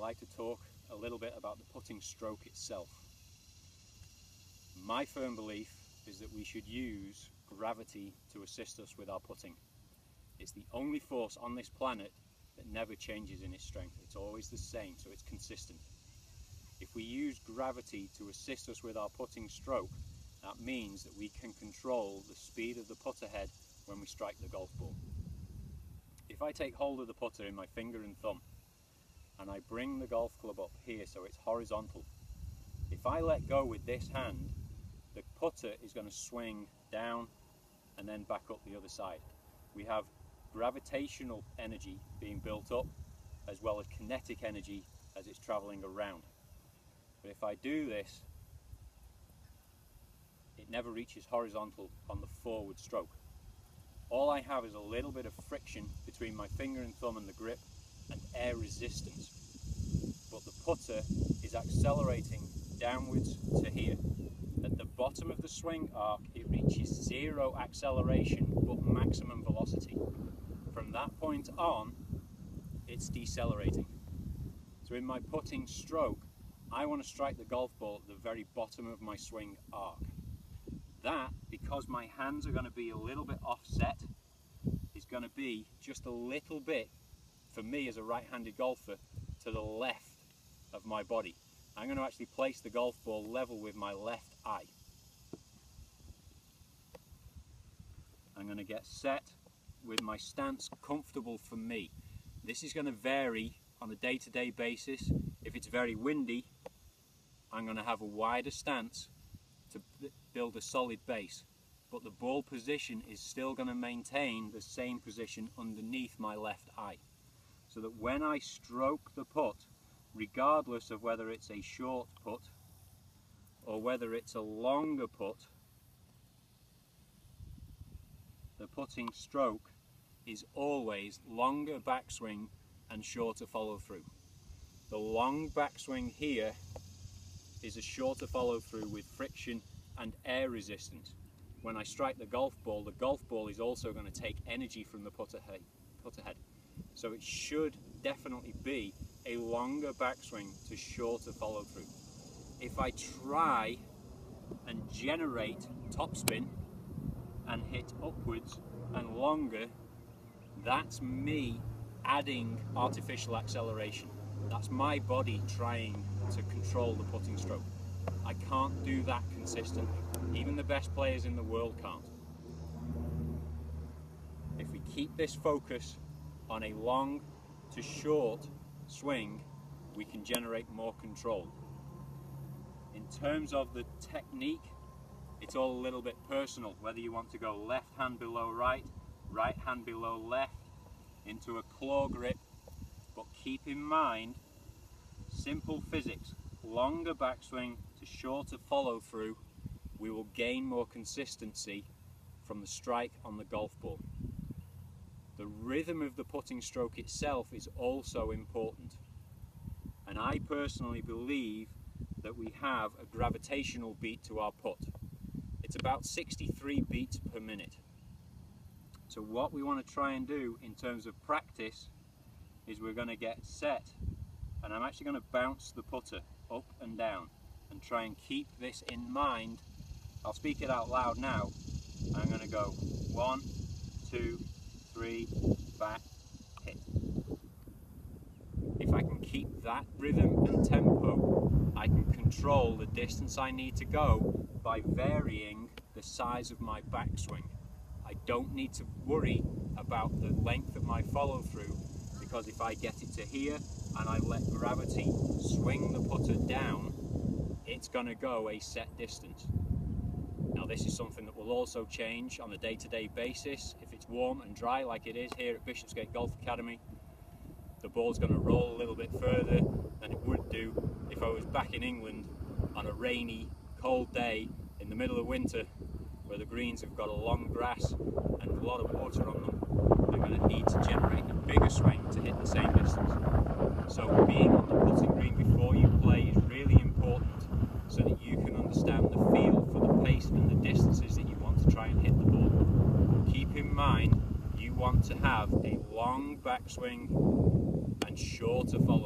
like to talk a little bit about the putting stroke itself. My firm belief is that we should use gravity to assist us with our putting. It's the only force on this planet that never changes in its strength. It's always the same, so it's consistent. If we use gravity to assist us with our putting stroke, that means that we can control the speed of the putter head when we strike the golf ball. If I take hold of the putter in my finger and thumb and I bring the golf club up here so it's horizontal, if I let go with this hand, the putter is going to swing down and then back up the other side. We have gravitational energy being built up as well as kinetic energy as it's travelling around. But if I do this, it never reaches horizontal on the forward stroke. All I have is a little bit of friction between my finger and thumb and the grip and air resistance. But the putter is accelerating downwards to here. At the bottom of the swing arc, it reaches zero acceleration but maximum velocity. From that point on, it's decelerating. So in my putting stroke, I want to strike the golf ball at the very bottom of my swing arc. That, because my hands are going to be a little bit offset, is going to be just a little bit, for me as a right-handed golfer, to the left of my body. I'm going to actually place the golf ball level with my left eye. I'm going to get set with my stance comfortable for me. This is going to vary on a day-to-day basis. If it's very windy, I'm going to have a wider stance to build a solid base, but the ball position is still going to maintain the same position underneath my left eye, so that when I stroke the putt, regardless of whether it's a short putt or whether it's a longer putt, the putting stroke is always longer backswing and shorter follow through. The long backswing here is a shorter follow through with friction and air resistance. When I strike the golf ball is also going to take energy from the putter head. So it should definitely be a longer backswing to shorter follow through. If I try and generate topspin and hit upwards and longer, that's me adding artificial acceleration. That's my body trying to control the putting stroke. I can't do that consistently. Even the best players in the world can't. If we keep this focus on a long to short swing, we can generate more control. In terms of the technique, it's all a little bit personal, whether you want to go left hand below right, right hand below left, into a claw grip, but keep in mind, simple physics, longer backswing to shorter follow through, we will gain more consistency from the strike on the golf ball. The rhythm of the putting stroke itself is also important, and I personally believe that we have a gravitational beat to our putt. It's about 63 beats per minute. So what we want to try and do in terms of practice is we're going to get set, and I'm actually going to bounce the putter up and down and try and keep this in mind. I'll speak it out loud now. I'm going to go 1, 2, 3, back, hit. If I can keep that rhythm and tempo, I can control the distance I need to go by varying the size of my backswing. I don't need to worry about the length of my follow through, because if I get it to here and I let gravity swing the putter down, it's going to go a set distance. Now this is something that will also change on a day-to-day basis. If it's warm and dry like it is here at Bishopsgate Golf Academy, the ball's going to roll a little bit further than it would do if I was back in England on a rainy, cold day in the middle of winter, where the greens have got a long grass and a lot of water on them. I'm going to need to generate a bigger swing to hit the same distance. So being on the putting green before you play is really important, so that you can understand the feel for the pace and the distances that you want to try and hit the ball. Keep in mind, you want to have a long backswing and shorter follow